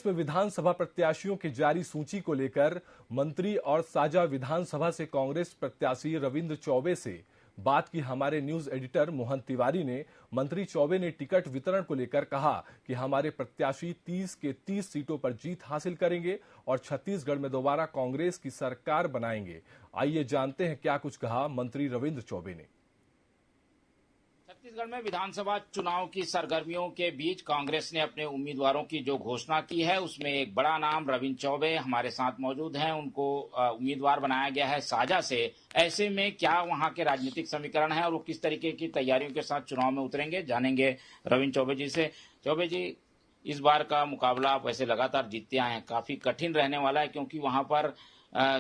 में विधानसभा प्रत्याशियों की जारी सूची को लेकर मंत्री और साजा विधानसभा से कांग्रेस प्रत्याशी रविंद्र चौबे से बात की हमारे न्यूज एडिटर मोहन तिवारी ने। मंत्री चौबे ने टिकट वितरण को लेकर कहा कि हमारे प्रत्याशी 30 के 30 सीटों पर जीत हासिल करेंगे और छत्तीसगढ़ में दोबारा कांग्रेस की सरकार बनाएंगे। आइए जानते हैं क्या कुछ कहा मंत्री रविंद्र चौबे ने। छत्तीसगढ़ में विधानसभा चुनाव की सरगर्मियों के बीच कांग्रेस ने अपने उम्मीदवारों की जो घोषणा की है उसमें एक बड़ा नाम रविंद्र चौबे हमारे साथ मौजूद हैं। उनको उम्मीदवार बनाया गया है साजा से। ऐसे में क्या वहां के राजनीतिक समीकरण है और वो किस तरीके की तैयारियों के साथ चुनाव में उतरेंगे, जानेंगे रविंद्र चौबे जी से। चौबे जी, इस बार का मुकाबला आप वैसे लगातार जीतते आए हैं, काफी कठिन रहने वाला है क्योंकि वहां पर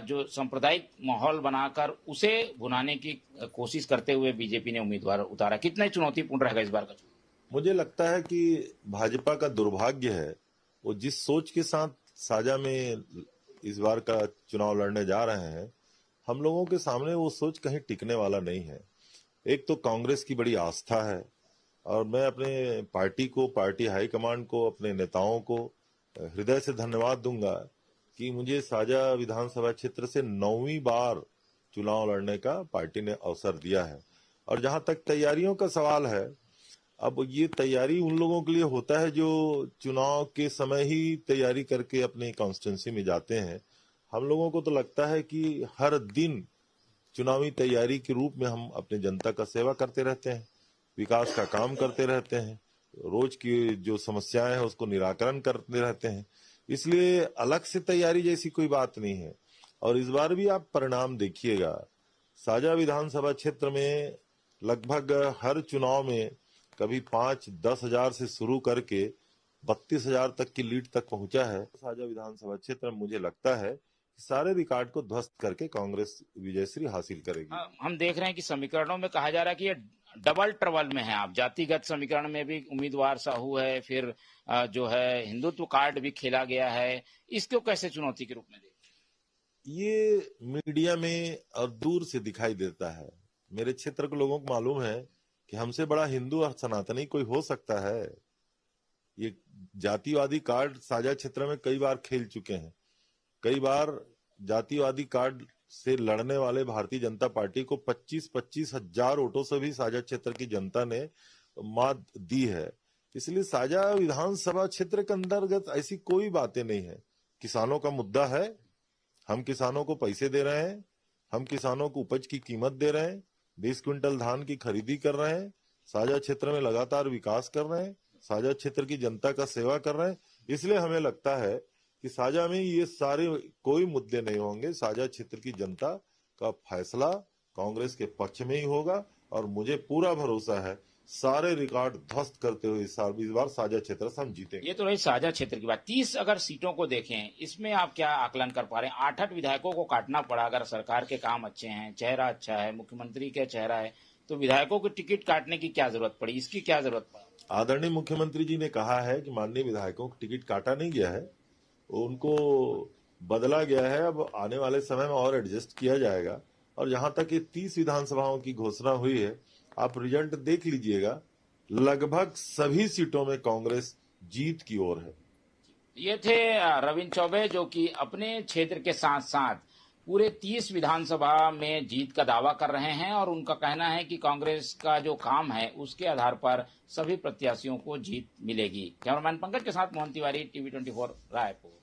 जो सांप्रदायिक माहौल बनाकर उसे भुनाने की कोशिश करते हुए बीजेपी ने उम्मीदवार उतारा। कितना चुनौतीपूर्ण रहेगा इस बार का चुनाव? मुझे लगता है कि भाजपा का दुर्भाग्य है, वो जिस सोच के साथ साजा में इस बार का चुनाव लड़ने जा रहे हैं, हम लोगों के सामने वो सोच कहीं टिकने वाला नहीं है। एक तो कांग्रेस की बड़ी आस्था है और मैं अपने पार्टी को, पार्टी हाईकमांड को, अपने नेताओं को हृदय से धन्यवाद दूंगा कि मुझे साजा विधानसभा क्षेत्र से 9वीं बार चुनाव लड़ने का पार्टी ने अवसर दिया है। और जहां तक तैयारियों का सवाल है, अब ये तैयारी उन लोगों के लिए होता है जो चुनाव के समय ही तैयारी करके अपनी कॉन्स्टिट्यूंसी में जाते हैं। हम लोगों को तो लगता है कि हर दिन चुनावी तैयारी के रूप में हम अपनी जनता का सेवा करते रहते हैं, विकास का काम करते रहते हैं, रोज की जो समस्याएं हैं उसको निराकरण करते रहते हैं। इसलिए अलग से तैयारी जैसी कोई बात नहीं है। और इस बार भी आप परिणाम देखिएगा, साजा विधानसभा क्षेत्र में लगभग हर चुनाव में कभी 5-10 हजार से शुरू करके 32,000 तक की लीड तक पहुंचा है। साजा विधानसभा क्षेत्र में मुझे लगता है कि सारे रिकॉर्ड को ध्वस्त करके कांग्रेस विजयश्री हासिल करेगी। हम देख रहे हैं कि समीकरणों में कहा जा रहा है कि ये डबल ट्रबल में है। आप जातिगत समीकरण में भी उम्मीदवार साहू है, फिर जो है हिंदुत्व कार्ड भी खेला गया है। इसको कैसे चुनौती के रूप में देखते? ये मीडिया में और दूर से दिखाई देता है। मेरे क्षेत्र के लोगों को मालूम है कि हमसे बड़ा हिंदू और सनातनी कोई हो सकता है। ये जातिवादी कार्ड साझा क्षेत्र में कई बार खेल चुके हैं। कई बार जातिवादी कार्ड से लड़ने वाले भारतीय जनता पार्टी को 25-25 हजार वोटों से भी साझा क्षेत्र की जनता ने मात दी है। इसलिए साझा विधानसभा क्षेत्र के अंतर्गत ऐसी कोई बातें नहीं है। किसानों का मुद्दा है, हम किसानों को पैसे दे रहे हैं, हम किसानों को उपज की कीमत दे रहे हैं, 20 क्विंटल धान की खरीदी कर रहे हैं, साझा क्षेत्र में लगातार विकास कर रहे हैं, साझा क्षेत्र की जनता का सेवा कर रहे हैं। इसलिए हमें लगता है कि साझा में ये सारे कोई मुद्दे नहीं होंगे। साझा क्षेत्र की जनता का फैसला कांग्रेस के पक्ष में ही होगा और मुझे पूरा भरोसा है सारे रिकॉर्ड ध्वस्त करते हुए इस बार साझा क्षेत्र से हम जीतेंगे। ये तो रही साझा क्षेत्र की बात। 30 अगर सीटों को देखें, इसमें आप क्या आकलन कर पा रहे हैं? 8-8 विधायकों को काटना पड़ा। अगर सरकार के काम अच्छे हैं, चेहरा अच्छा है, मुख्यमंत्री का चेहरा है, तो विधायकों को टिकट काटने की क्या जरूरत पड़ी? इसकी क्या जरूरत पड़ा? आदरणीय मुख्यमंत्री जी ने कहा है कि माननीय विधायकों को टिकट काटा नहीं गया है, उनको बदला गया है। अब आने वाले समय में और एडजस्ट किया जाएगा। और जहां तक ये 30 विधानसभाओं की घोषणा हुई है, आप रिजल्ट देख लीजिएगा, लगभग सभी सीटों में कांग्रेस जीत की ओर है। ये थे रविंद्र चौबे, जो कि अपने क्षेत्र के साथ साथ पूरे 30 विधानसभा में जीत का दावा कर रहे हैं और उनका कहना है कि कांग्रेस का जो काम है उसके आधार पर सभी प्रत्याशियों को जीत मिलेगी। कैमरामैन पंकज के साथ मोहन तिवारी, TV 24 रायपुर।